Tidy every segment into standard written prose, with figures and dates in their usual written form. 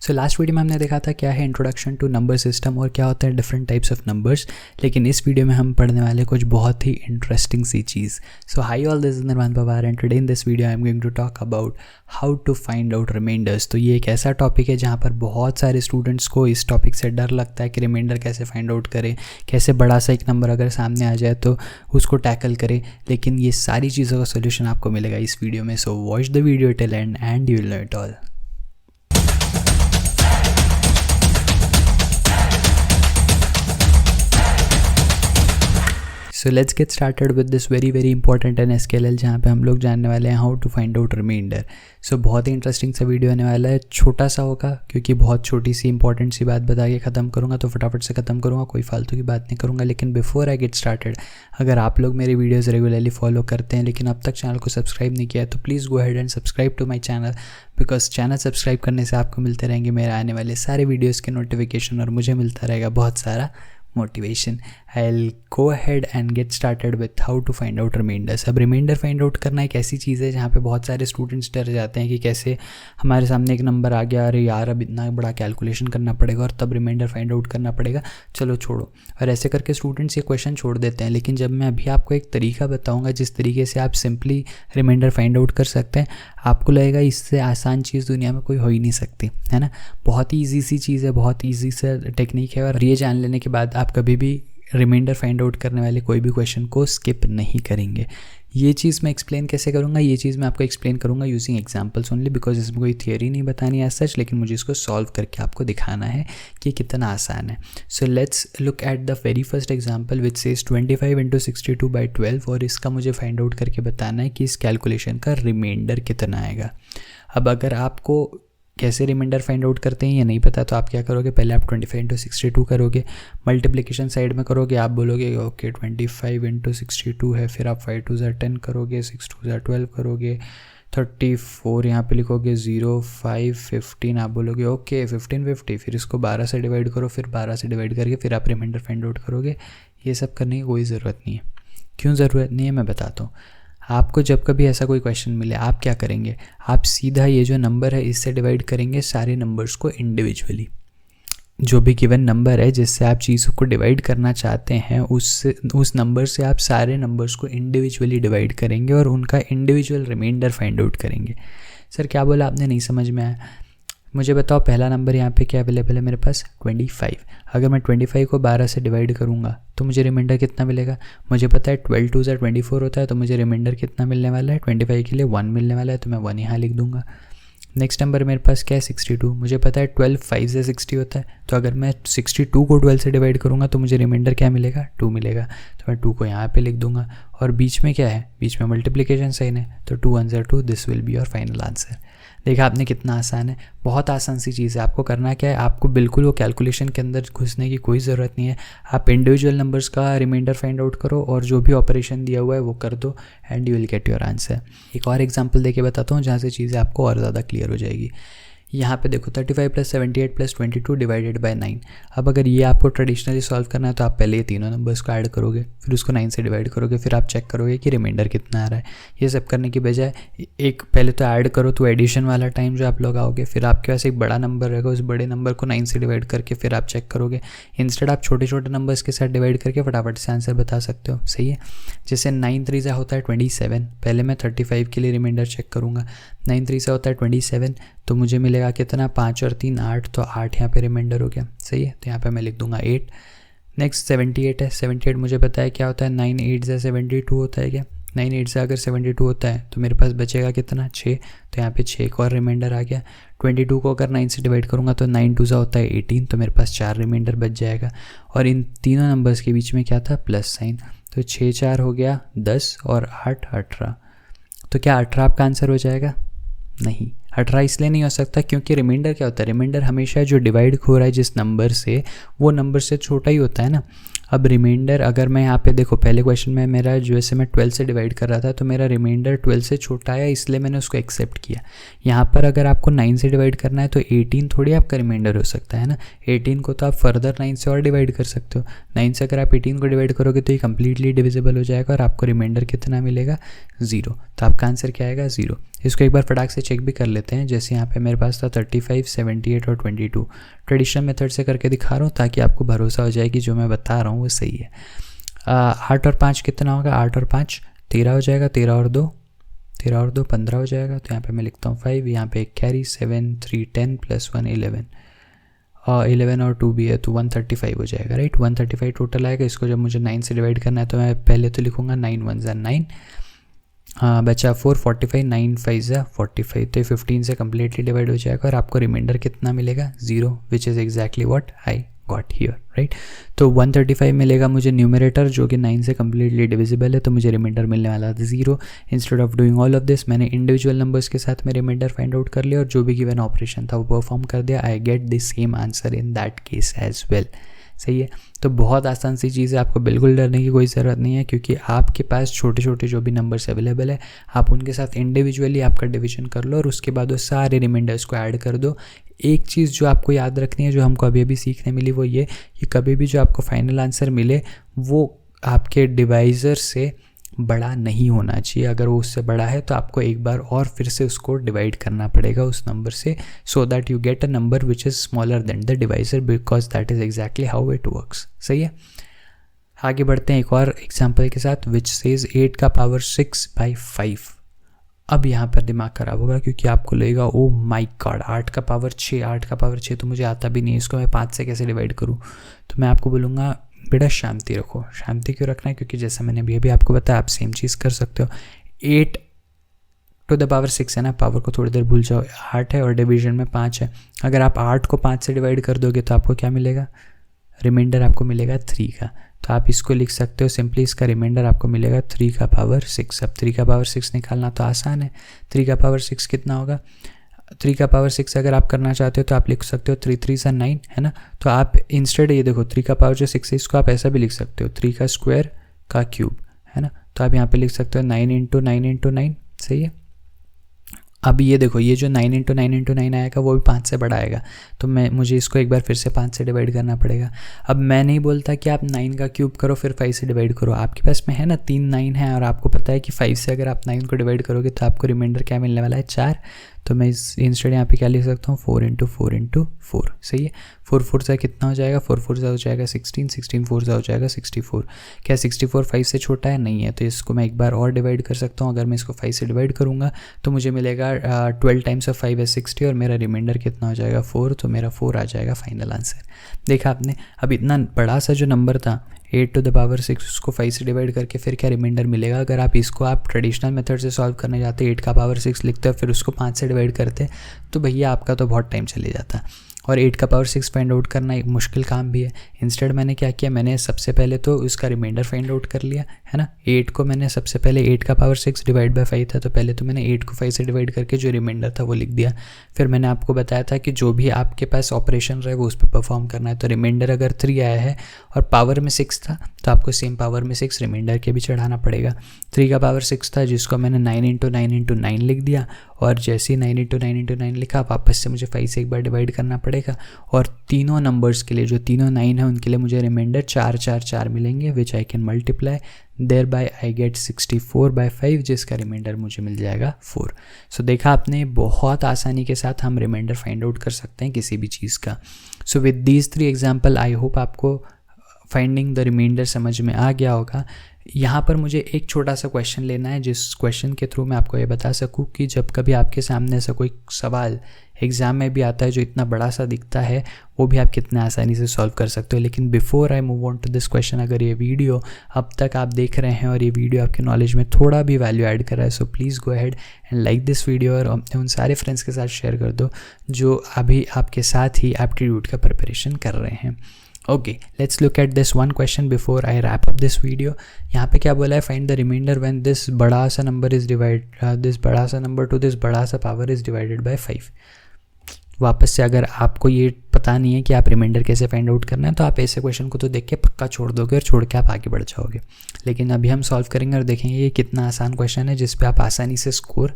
So last video में हमने देखा था क्या है इंट्रोडक्शन टू नंबर सिस्टम और क्या होता है डिफरेंट टाइप्स ऑफ नंबर्स, लेकिन इस वीडियो में हम पढ़ने वाले कुछ बहुत ही इंटरेस्टिंग सी चीज़। So hi all, this is Nirvan Pawar and today in this video I am going to talk about how to find out reminders. तो ये एक ऐसा टॉपिक है जहाँ पर बहुत सारे स्टूडेंट्स को इस टॉपिक से डर लगता है कि रिमाइंडर कैसे फाइंड आउट करें, कैसे बड़ा सा एक नंबर अगर सामने आ जाए तो उसको टैकल करें, लेकिन ये सारी चीज़ों का सोल्यूशन आपको मिलेगा इस वीडियो में। So watch the video till end you will know it all. So let's get started with this very important NSQL, जहाँ पे हम लोग जानने वाले हैं how to find out reminder. सो बहुत ही इंटरेस्टिंग सा वीडियो आने वाला है, छोटा सा होगा क्योंकि बहुत छोटी सी इंपॉर्टेंट सी बात बता के ख़त्म करूँगा, तो फटाफट से ख़त्म करूँगा, कोई फालतू की बात नहीं करूँगा। लेकिन बिफोर आई गेट स्टार्टेड, अगर आप लोग मेरी वीडियोज़ रेगुलरली फॉलो करते हैं लेकिन अब तक चैनल को सब्सक्राइब नहीं किया है तो please go ahead and subscribe to my channel, because channel subscribe करने से आपको मिलते रहेंगे मेरे आने वाले सारे वीडियोज़ के नोटिफिकेशन और मुझे मिलता रहेगा बहुत सारा motivation. I'll go ahead and get started with how to find out reminders। अब रिमाइंडर फाइंड आउट करना एक ऐसी चीज़ है जहाँ पे बहुत सारे स्टूडेंट्स डर जाते हैं कि कैसे हमारे सामने एक नंबर आ गया, अरे यार अब इतना बड़ा कैलकुलेशन करना पड़ेगा और तब रिमाइंडर फाइंड आउट करना पड़ेगा, चलो छोड़ो, और ऐसे करके स्टूडेंट्स ये क्वेश्चन छोड़ देते हैं। लेकिन जब मैं अभी आपको एक तरीका बताऊँगा जिस तरीके से आप सिंपली रिमाइंडर फाइंड आउट कर सकते हैं, आपको लगेगा इससे आसान चीज़ दुनिया में कोई हो ही नहीं सकती, है ना। बहुत ही ईजी सी चीज़ है, बहुत ईजी सा टेक्निक है, और ये जान लेने के बाद आप कभी भी रिमाइंडर फाइंड आउट करने वाले कोई भी क्वेश्चन को स्किप नहीं करेंगे। ये चीज़ मैं एक्सप्लेन कैसे करूँगा, ये चीज़ मैं आपको एक्सप्लेन करूँगा यूजिंग एग्जांपल्स ओनली, बिकॉज इसमें कोई थियरी नहीं बतानी है सच, लेकिन मुझे इसको सॉल्व करके आपको दिखाना है कि कितना आसान है। So let's look at the very first example which says 25 × 62/12, और इसका मुझे फाइंड आउट करके बताना है कि इस कैलकुलेशन का रिमाइंडर कितना आएगा। अब अगर आपको कैसे रिमाइंडर फाइंड आउट करते हैं ये नहीं पता तो आप क्या करोगे, पहले आप 25 × 62 करोगे, मल्टीप्लिकेशन साइड में करोगे, आप बोलोगे ओके 25 × 62 है, फिर आप 5 2 = 10 करोगे, 6 2 = 12 करोगे, 34 यहाँ पे लिखोगे, 0 5 15 आप बोलोगे ओके 15 50, फिर इसको 12 से डिवाइड करो, फिर 12 से डिवाइड करके फिर आप रिमाइंडर फाइंड आउट करोगे। ये सब करने की कोई ज़रूरत नहीं है। क्यों ज़रूरत नहीं है मैं बताता हूँ। आपको जब कभी ऐसा कोई क्वेश्चन मिले आप क्या करेंगे, आप सीधा ये जो नंबर है इससे डिवाइड करेंगे सारे नंबर्स को इंडिविजुअली। जो भी गिवन नंबर है जिससे आप चीज़ों को डिवाइड करना चाहते हैं उस नंबर से आप सारे नंबर्स को इंडिविजुअली डिवाइड करेंगे और उनका इंडिविजुअल रिमाइंडर फाइंड आउट करेंगे। सर क्या बोला आपने, नहीं समझ में आया? मुझे बताओ पहला नंबर यहाँ पे क्या अवेलेबल है मेरे पास, 25। अगर मैं 25 को 12 से डिवाइड करूँगा तो मुझे रिमाइंडर कितना मिलेगा, मुझे पता है 12 2 = 24 होता है, तो मुझे रिमाइंडर कितना मिलने वाला है, 25 के लिए 1 मिलने वाला है, तो मैं 1 यहाँ लिख दूँगा। नेक्स्ट नंबर मेरे पास क्या है, 62। मुझे पता है 12 5 से 60 होता है, तो अगर मैं 62 को 12 से डिवाइड करूँगा तो मुझे रिमाइंडर क्या मिलेगा, 2 मिलेगा, तो मैं 2 को यहाँ पे लिख दूँगा। और बीच में क्या है, बीच में मल्टीप्लिकेशन साइन है, तो 2 1 = 2, this will be your final answer. देखा आपने कितना आसान है, बहुत आसान सी चीज़ है। आपको करना क्या है, आपको बिल्कुल वो कैलकुलेशन के अंदर घुसने की कोई ज़रूरत नहीं है। आप इंडिविजुअल नंबर्स का रिमाइंडर फाइंड आउट करो और जो भी ऑपरेशन दिया हुआ है वो कर दो and you will get your answer. एक और एग्जांपल देके बताता हूँ जहाँ से चीज़ें आपको और ज़्यादा क्लियर हो जाएगी। यहाँ पे देखो 35 + 78 + 22 / 9। अब अगर ये आपको ट्रेडिशनली सॉल्व करना है तो आप पहले ये तीनों नंबर्स को ऐड करोगे, फिर उसको 9 से डिवाइड करोगे, फिर आप चेक करोगे कि रिमाइंडर कितना आ रहा है। ये सब करने की बजाय एक पहले तो ऐड करो, तो एडिशन वाला टाइम जो आप लोग आओगे, फिर आपके पास एक बड़ा नंबर रहेगा, उस बड़े नंबर को 9 से डिवाइड करके फिर आप चेक करोगे। इंस्टेड आप छोटे छोटे नंबर्स के साथ डिवाइड करके फटाफट से आंसर बता सकते हो, सही है। जैसे 9 3 होता है 27, पहले मैं 35 के लिए रिमाइंडर चेक करूँगा, 9 3 होता है 27, तो मुझे मिलेगा कितना, 5 और 3 8, तो 8 यहाँ पे रिमाइंडर हो गया, सही है, तो यहाँ पे मैं लिख दूंगा 8। नेक्स्ट 78 है, 78 मुझे पता है क्या होता है, 9 8 से 72 होता है क्या, 9 8 से अगर 72 होता है तो मेरे पास बचेगा कितना, 6, तो यहाँ पे 6 का और रिमाइंडर आ गया। 22 को अगर 9 से डिवाइड करूँगा तो 9 2 होता है 18, तो मेरे पास 4 रिमाइंडर बच जाएगा। और इन तीनों नंबर्स के बीच में क्या था, प्लस साइन, तो 6 4 हो गया 10 और 8 18, तो क्या 18 आपका आंसर हो जाएगा? नहीं, 18 इसलिए नहीं हो सकता क्योंकि रिमाइंडर क्या होता है, रिमाइंडर हमेशा जो डिवाइड हो रहा है जिस नंबर से वो नंबर से छोटा ही होता है ना। अब रिमाइंडर अगर मैं यहाँ पे देखो पहले क्वेश्चन में मेरा जो है मैं 12 से डिवाइड कर रहा था तो मेरा रिमाइंडर 12 से छोटा है, इसलिए मैंने उसको एक्सेप्ट किया। यहाँ पर अगर आपको 9 से डिवाइड करना है तो 18 थोड़ी आपका रिमाइंडर हो सकता है ना, 18 को तो आप फर्दर 9 से और डिवाइड कर सकते हो। 9 से अगर आप 18 को डिवाइड करोगे तो ये कम्प्लीटली डिविजिबल हो जाएगा और आपको रिमाइंडर कितना मिलेगा, 0। तो आपका आंसर क्या आएगा, 0। इसको एक बार फटाक से चेक भी कर लेते हैं। जैसे यहाँ पे मेरे पास था 35, 78 और 22। ट्रेडिशनल मेथड से करके दिखा रहा हूँ ताकि आपको भरोसा हो जाए कि जो मैं बता रहा हूँ वो सही है। 8 और 5 कितना होगा? 8 और 5 13 हो जाएगा, 13 और 2 15 हो जाएगा। तो यहाँ पे मैं लिखता हूँ 5, यहाँ पे एक कैरी 7, 3 10 प्लस 1 11, और 11 और 2 भी है तो 135 हो जाएगा, राइट। 135 टोटल आएगा। इसको जब मुझे 9 से डिवाइड करना है तो मैं पहले तो लिखूँगा 9 1 ज़ा 9, बचा 4, 45, 9 5 ज़ा 45, तो 15 से कम्प्लीटली डिवाइड हो जाएगा और आपको रिमाइंडर कितना मिलेगा? 0, which is exactly what I got here, right. तो 135 मिलेगा मुझे न्यूमरेटर जो कि 9 से कम्प्लीटली डिविजिबल है, तो मुझे रिमाइंडर मिलने वाला था 0। Instead of doing all of this मैंने इंडिविजुअल नंबर्स के साथ में रिमाइंडर फाइंड आउट कर लिया और जो भी गिवन ऑपरेशन था वो परफॉर्म कर दिया। I get the same answer in that case as well. सही है। तो बहुत आसान सी चीज़ है, आपको बिल्कुल डरने की कोई ज़रूरत नहीं है क्योंकि आपके पास छोटे छोटे जो भी नंबर्स अवेलेबल है आप उनके साथ इंडिविजुअली आपका डिवीजन कर लो और उसके बाद वो सारे रिमाइंडर्स को ऐड कर दो। एक चीज़ जो आपको याद रखनी है, जो हमको अभी अभी सीखने मिली, वो ये कि कभी भी जो आपको फाइनल आंसर मिले वो आपके डिवाइज़र से बड़ा नहीं होना चाहिए। अगर वो उससे बड़ा है तो आपको एक बार और फिर से उसको डिवाइड करना पड़ेगा उस नंबर से, so that you get a number which is smaller than the divisor, because that is exactly how it works. सही है। आगे बढ़ते हैं एक और एग्जाम्पल के साथ, विच सेज 8 का पावर 6/5। अब यहाँ पर दिमाग खराब होगा क्योंकि आपको लगेगा ओ माई गॉड 8 का पावर 6, 8 का पावर 6 तो मुझे आता भी नहीं है, इसको मैं 5 से कैसे डिवाइड करूँ? तो मैं आपको बोलूँगा बेटा शांति रखो। शांति क्यों रखना है? क्योंकि जैसा मैंने अभी आपको बताया आप सेम चीज़ कर सकते हो। 8 टू द पावर 6 है ना, पावर को थोड़ी देर भूल जाओ, 8 है और डिवीजन में 5 है। अगर आप 8 को 5 से डिवाइड कर दोगे तो आपको क्या मिलेगा? रिमाइंडर आपको मिलेगा 3 का। तो आप इसको लिख सकते हो सिंपली, इसका रिमाइंडर आपको मिलेगा 3 का पावर 6। अब 3 का पावर 6 निकालना तो आसान है। 3 का पावर 6 कितना होगा? 3 का पावर 6 अगर आप करना चाहते हो तो आप लिख सकते हो 3 3 सा 9, है ना। तो आप इंस्टेड ये देखो 3 का पावर जो 6 है इसको आप ऐसा भी लिख सकते हो 3 का स्क्वायर का क्यूब, है ना। तो आप यहाँ पे लिख सकते हो 9 × 9 × 9। सही है। अब ये देखो ये जो 9 × 9 × 9 आएगा वो भी 5 से बड़ा आएगा, तो मुझे इसको एक बार फिर से 5 से डिवाइड करना पड़ेगा। अब मैं नहीं बोलता कि आप 9 का क्यूब करो फिर 5 से डिवाइड करो, आपके पास में है ना 3 9 है और आपको पता है कि 5 से अगर आप 9 को डिवाइड करोगे तो आपको रिमाइंडर क्या मिलने वाला है? 4। तो मैं इस इंस्टेड यहाँ पे क्या लिख सकता हूँ? 4 × 4 × 4। सही है। 4 4 से कितना हो जाएगा? 4 4 से हो जाएगा 16, 16 4 से हो जाएगा 64। क्या 64 5 से छोटा है? नहीं है। तो इसको मैं एक बार और डिवाइड कर सकता हूँ। अगर मैं इसको 5 से डिवाइड करूँगा तो मुझे मिलेगा 12 टाइम्स ऑफ 5 है 60 और मेरा रिमाइंडर कितना हो जाएगा? 4। तो मेरा 4 आ जाएगा फाइनल आंसर। देखा आपने? अब इतना बड़ा सा जो नंबर था 8 टू द पावर 6 उसको 5 से डिवाइड करके फिर क्या रिमाइंडर मिलेगा? अगर आप इसको आप ट्रेडिशनल मेथड से सॉल्व करने जाते 8 का पावर 6 लिखते हो फिर उसको 5 से डिवाइड करते तो भैया आपका तो बहुत टाइम चले जाता। और 8 का पावर 6 फाइंड आउट करना एक मुश्किल काम भी है। इंस्टेड मैंने क्या किया, मैंने सबसे पहले तो उसका रिमाइंडर फाइंड आउट कर लिया, है ना। 8 को मैंने सबसे पहले 8 का पावर 6 डिवाइड बाय 5 था तो पहले तो मैंने 8 को 5 से डिवाइड करके जो रिमाइंडर था वो लिख दिया। फिर मैंने आपको बताया था कि जो भी आपके पास ऑपरेशन रहे वो उस पर परफॉर्म करना है। तो रिमाइंडर अगर 3 आया है और पावर में 6 था तो आपको सेम पावर में 6 रिमाइंडर के भी चढ़ाना पड़ेगा। 3 का पावर 6 था जिसको मैंने 9 × 9 × 9 लिख दिया और जैसे ही 9 × 9 × 9 लिखा वापस से मुझे 5 से एक बार डिवाइड करना पड़ेगा और तीनों नंबर्स के लिए जो तीनों 9 है उनके लिए मुझे रिमाइंडर 4 4 4 मिलेंगे which I can multiply, thereby I get 64/5 जिसका रिमाइंडर मुझे मिल जाएगा 4। सो देखा आपने, बहुत आसानी के साथ हम रिमाइंडर फाइंड आउट कर सकते हैं किसी भी चीज़ का। So with these 3 example I hope आपको फाइंडिंग द रिमाइंडर समझ में आ गया होगा। यहाँ पर मुझे एक छोटा सा क्वेश्चन लेना है जिस क्वेश्चन के थ्रू मैं आपको ये बता सकूँ कि जब कभी आपके सामने ऐसा कोई सवाल एग्ज़ाम में भी आता है जो इतना बड़ा सा दिखता है वो भी आप कितने आसानी से सॉल्व कर सकते हो। लेकिन before I move on to this question, अगर ये वीडियो अब तक आप देख रहे हैं और ये वीडियो आपके नॉलेज में थोड़ा भी वैल्यू ऐड कर रहा है so please go ahead and like this video और उन सारे फ्रेंड्स के साथ शेयर कर दो जो अभी आपके साथ ही एप्टीट्यूड का प्रिपरेशन कर रहे हैं। Okay, let's look at this one question before I wrap up this video. यहाँ पे क्या बोला है, find the remainder when this बड़ा सा नंबर इज दिस बड़ा सा नंबर टू दिस बड़ा सा पावर इज डिवाइडेड बाय 5। वापस से अगर आपको ये पता नहीं है कि आप रिमाइंडर कैसे फाइंड आउट करना है तो आप ऐसे क्वेश्चन को तो देख के पक्का छोड़ दोगे और छोड़ के आप आगे बढ़ जाओगे। लेकिन अभी हम सॉल्व करेंगे और देखेंगे ये कितना आसान क्वेश्चन है जिस पे आप आसानी से स्कोर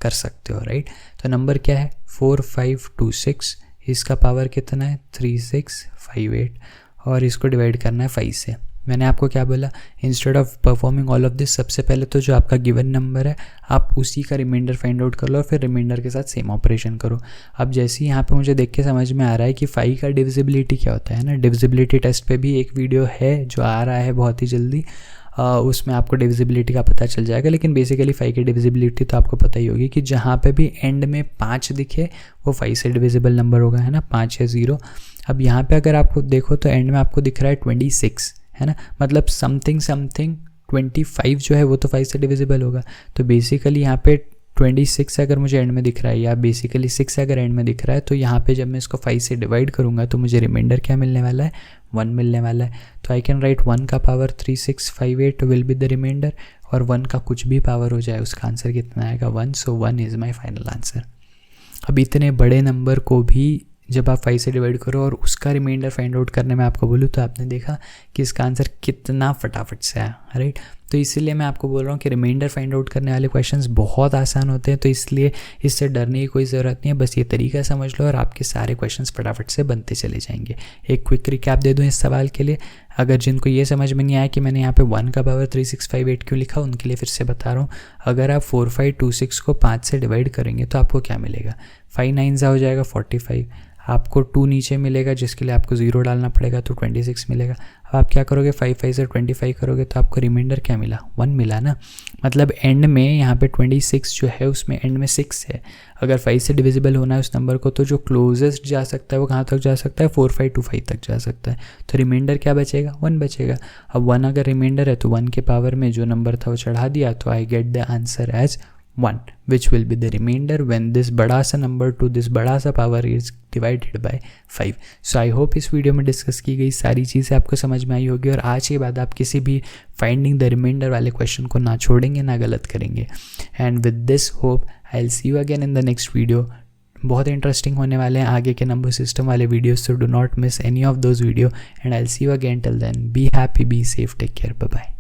कर सकते हो, राइट। तो नंबर क्या है 4526, इसका पावर कितना है 3658 और इसको डिवाइड करना है 5 से। मैंने आपको क्या बोला, instead of performing all of this, सबसे पहले तो जो आपका गिवन नंबर है आप उसी का रिमाइंडर फाइंड आउट कर लो और फिर रिमाइंडर के साथ सेम ऑपरेशन करो। अब जैसे ही यहाँ पे मुझे देख के समझ में आ रहा है कि 5 का डिविजिबिलिटी क्या होता है ना, डिविजिबिलिटी टेस्ट पे भी एक वीडियो है जो आ रहा है बहुत ही जल्दी, उसमें आपको डिविजिबिलिटी का पता चल जाएगा। लेकिन बेसिकली 5 की डिविजिबिलिटी तो आपको पता ही होगी कि जहाँ पे भी एंड में 5 दिखे वो 5 से डिविजिबल नंबर होगा, है ना, 5 या 0। अब यहाँ पे अगर आपको देखो तो एंड में आपको दिख रहा है 26, है ना, मतलब समथिंग 25 जो है वो तो 5 से डिविजिबल होगा। तो बेसिकली यहाँ पे 26 अगर मुझे एंड में दिख रहा है या बेसिकली 6 अगर एंड में दिख रहा है, तो यहाँ पे जब मैं इसको 5 से डिवाइड करूँगा तो मुझे रिमाइंडर क्या मिलने वाला है, 1 मिलने वाला है। तो आई कैन राइट 1 का power 3658 will be the remainder, और 1 का कुछ भी पावर हो जाए उसका आंसर कितना आएगा, 1। सो 1 इज़ माई फाइनल आंसर। अब इतने बड़े नंबर को भी जब आप 5 से डिवाइड करो और उसका रिमाइंडर फाइंड आउट करने में आपको बोलूँ तो आपने देखा कि इसका आंसर कितना फटाफट से आया, राइट। तो इसीलिए मैं आपको बोल रहा हूँ कि रिमाइंडर फाइंड आउट करने वाले क्वेश्चंस बहुत आसान होते हैं, तो इसलिए इससे डरने की कोई ज़रूरत नहीं है। बस ये तरीका समझ लो और आपके सारे क्वेश्चंस फटाफट से बनते चले जाएंगे। एक क्विक रिकैप दे दूँ इस सवाल के लिए, अगर जिनको ये समझ में नहीं आया कि मैंने यहाँ पे 1 का पावर 3658 क्यों लिखा, उनके लिए फिर से बता रहा हूँ। अगर आप 4526 को 5 से डिवाइड करेंगे तो आपको क्या मिलेगा, 5 9 हो जाएगा 45, आपको 2 नीचे मिलेगा जिसके लिए आपको 0 डालना पड़ेगा तो 26 मिलेगा। अब आप क्या करोगे, 5 5 से 25 करोगे तो आपको रिमाइंडर क्या मिला, 1 मिला ना। मतलब एंड में यहाँ पे 26 जो है उसमें एंड में 6 है। अगर 5 से डिविजिबल होना है उस नंबर को तो जो क्लोजेस्ट जा सकता है वो कहाँ तक जा सकता है, 4525 तक जा सकता है। तो रिमाइंडर क्या बचेगा, 1 बचेगा। अब 1 अगर रिमाइंडर है तो 1 के पावर में जो नंबर था वो चढ़ा दिया, तो I get the answer as 1, which will be the remainder when this बड़ा सा नंबर to this बड़ा सा power is divided by 5। So I hope इस वीडियो में डिस्कस की गई सारी चीज़ें आपको समझ में आई होगी और आज के बाद आप किसी भी फाइंडिंग द रिमाइंडर वाले क्वेश्चन को ना छोड़ेंगे ना गलत करेंगे। And with this hope I will see you again in the next video. बहुत इंटरेस्टिंग होने वाले हैं आगे के नंबर सिस्टम वाले videos, so do not miss any of those video and I will see you again. Till then be happy, be safe, take care, bye bye.